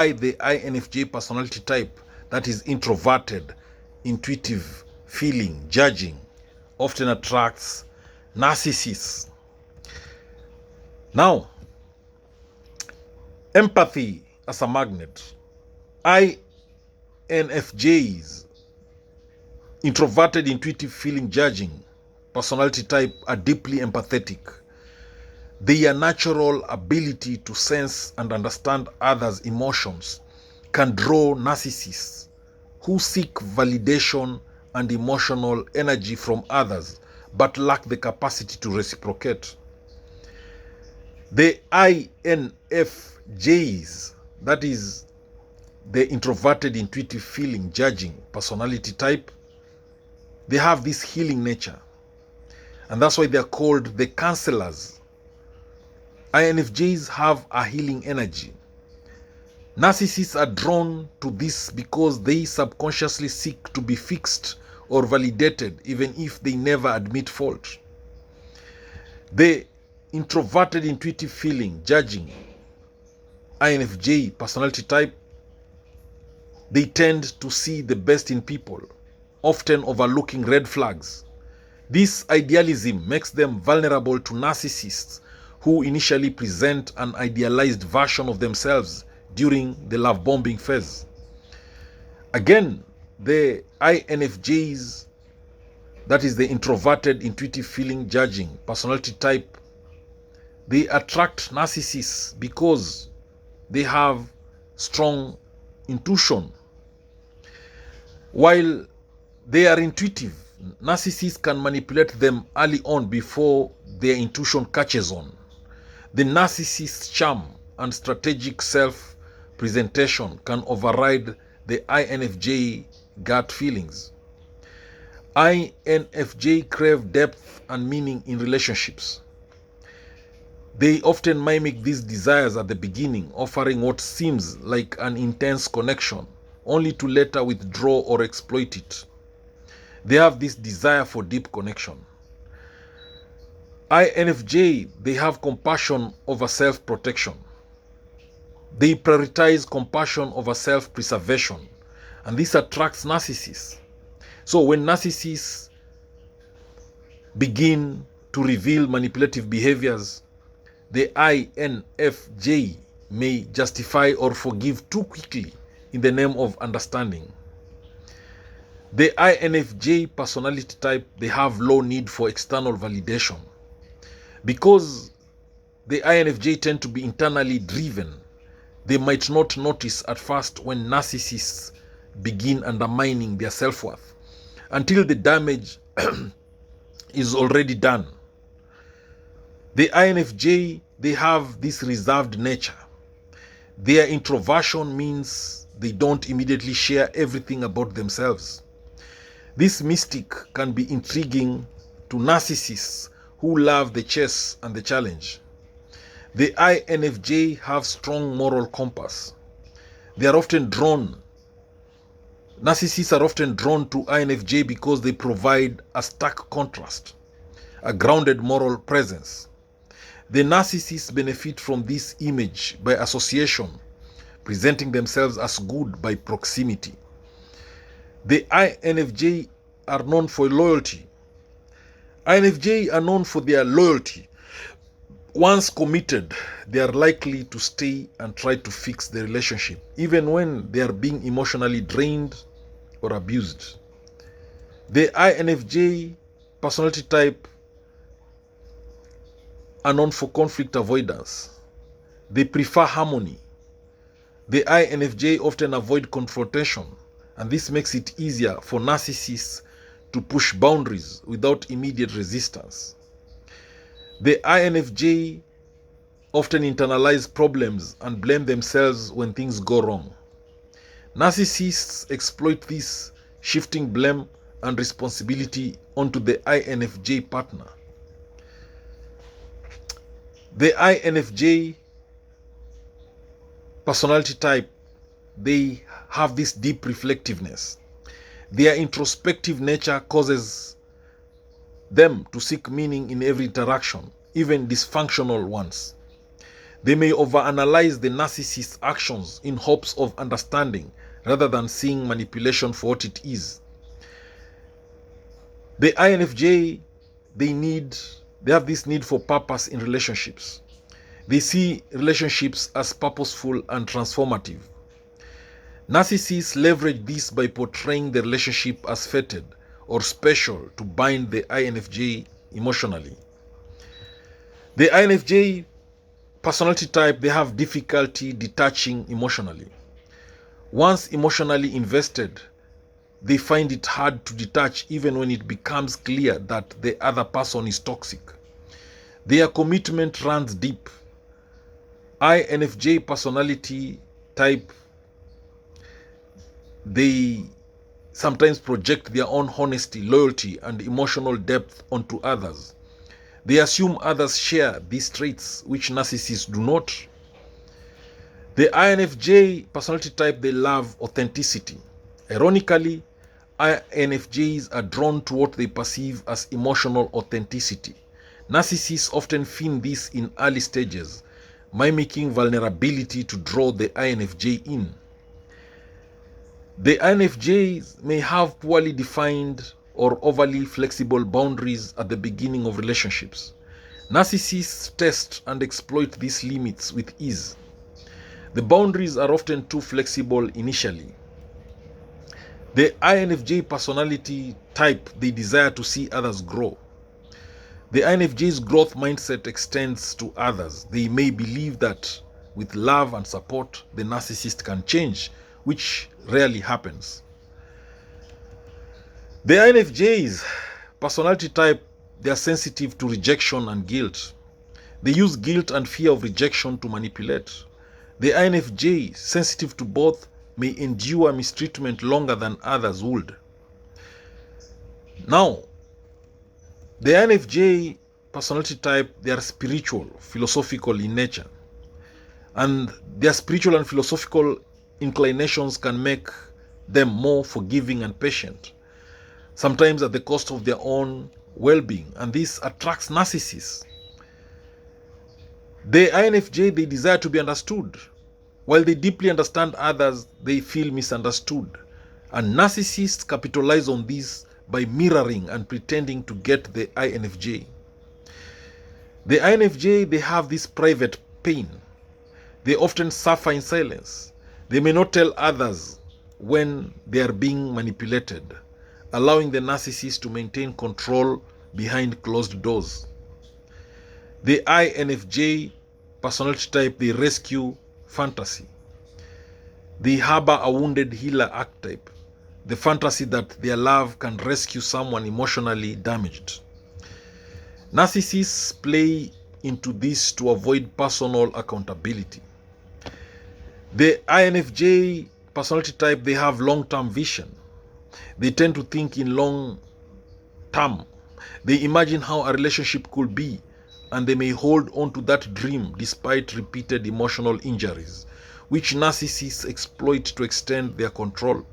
The INFJ personality type, that is introverted, intuitive, feeling, judging, often attracts narcissists. Now, empathy as a magnet. INFJs, introverted, intuitive, feeling, judging personality type, are deeply empathetic. Their natural ability to sense and understand others' emotions can draw narcissists who seek validation and emotional energy from others but lack the capacity to reciprocate. The INFJs, that is the introverted, intuitive, feeling, judging personality type, they have this healing nature. And that's why they're called the counselors. INFJs have a healing energy. Narcissists are drawn to this because they subconsciously seek to be fixed or validated, even if they never admit fault. The introverted, intuitive, feeling, judging INFJ personality type, they tend to see the best in people, often overlooking red flags. This idealism makes them vulnerable to narcissists who initially present an idealized version of themselves during the love bombing phase. Again, the INFJs, that is the introverted, intuitive, feeling, judging personality type, they attract narcissists because they have strong intuition. While they are intuitive, narcissists can manipulate them early on before their intuition catches on. The narcissist's charm and strategic self-presentation can override the INFJ gut feelings. INFJ crave depth and meaning in relationships. They often mimic these desires at the beginning, offering what seems like an intense connection, only to later withdraw or exploit it. They have this desire for deep connection. INFJ, they have compassion over self-protection. They prioritize compassion over self-preservation, and this attracts narcissists. So when narcissists begin to reveal manipulative behaviors, the INFJ may justify or forgive too quickly in the name of understanding. The INFJ personality type, they have low need for external validation. Because the INFJ tend to be internally driven, they might not notice at first when narcissists begin undermining their self-worth until the damage is already done. The INFJ, they have this reserved nature. Their introversion means they don't immediately share everything about themselves. This mystic can be intriguing to narcissists who love the chase and the challenge. The INFJ have strong moral compass. Narcissists are often drawn to INFJ because they provide a stark contrast, a grounded moral presence. The narcissists benefit from this image by association, presenting themselves as good by proximity. The INFJ are known for loyalty. INFJ are known for their loyalty. Once committed, they are likely to stay and try to fix the relationship, even when they are being emotionally drained or abused. The INFJ personality type are known for conflict avoidance. They prefer harmony. The INFJ often avoid confrontation, and this makes it easier for narcissists to push boundaries without immediate resistance. The INFJ often internalize problems and blame themselves when things go wrong. Narcissists exploit this, shifting blame and responsibility onto the INFJ partner. The INFJ personality type, they have this deep reflectiveness. Their introspective nature causes them to seek meaning in every interaction, even dysfunctional ones. They may overanalyze the narcissist's actions in hopes of understanding rather than seeing manipulation for what it is. The INFJ, they have this need for purpose in relationships. They see relationships as purposeful and transformative. Narcissists leverage this by portraying the relationship as fated or special to bind the INFJ emotionally. The INFJ personality type, they have difficulty detaching emotionally. Once emotionally invested, they find it hard to detach even when it becomes clear that the other person is toxic. Their commitment runs deep. INFJ personality type, they sometimes project their own honesty, loyalty, and emotional depth onto others. They assume others share these traits, which narcissists do not. The INFJ personality type, they love authenticity. Ironically, INFJs are drawn to what they perceive as emotional authenticity. Narcissists often feign this in early stages, mimicking vulnerability to draw the INFJ in. The INFJs may have poorly defined or overly flexible boundaries at the beginning of relationships. Narcissists test and exploit these limits with ease. The boundaries are often too flexible initially. The INFJ personality type, they desire to see others grow. The INFJ's growth mindset extends to others. They may believe that with love and support, the narcissist can change, which rarely happens. The INFJ's personality type, they are sensitive to rejection and guilt. They use guilt and fear of rejection to manipulate. The INFJ, sensitive to both, may endure mistreatment longer than others would. Now, the INFJ personality type, they are spiritual, philosophical in nature. And their spiritual and philosophical inclinations can make them more forgiving and patient, sometimes at the cost of their own well-being. And this attracts narcissists. The INFJ, they desire to be understood. While they deeply understand others, they feel misunderstood. And narcissists capitalize on this by mirroring and pretending to get the INFJ. The INFJ, they have this private pain. They often suffer in silence. They may not tell others when they are being manipulated, allowing the narcissist to maintain control behind closed doors. The INFJ personality type, they rescue fantasy. They harbor a wounded healer archetype, the fantasy that their love can rescue someone emotionally damaged. Narcissists play into this to avoid personal accountability. The INFJ personality type, they have long-term vision. They tend to think in long term. They imagine how a relationship could be, and they may hold on to that dream despite repeated emotional injuries, which narcissists exploit to extend their control.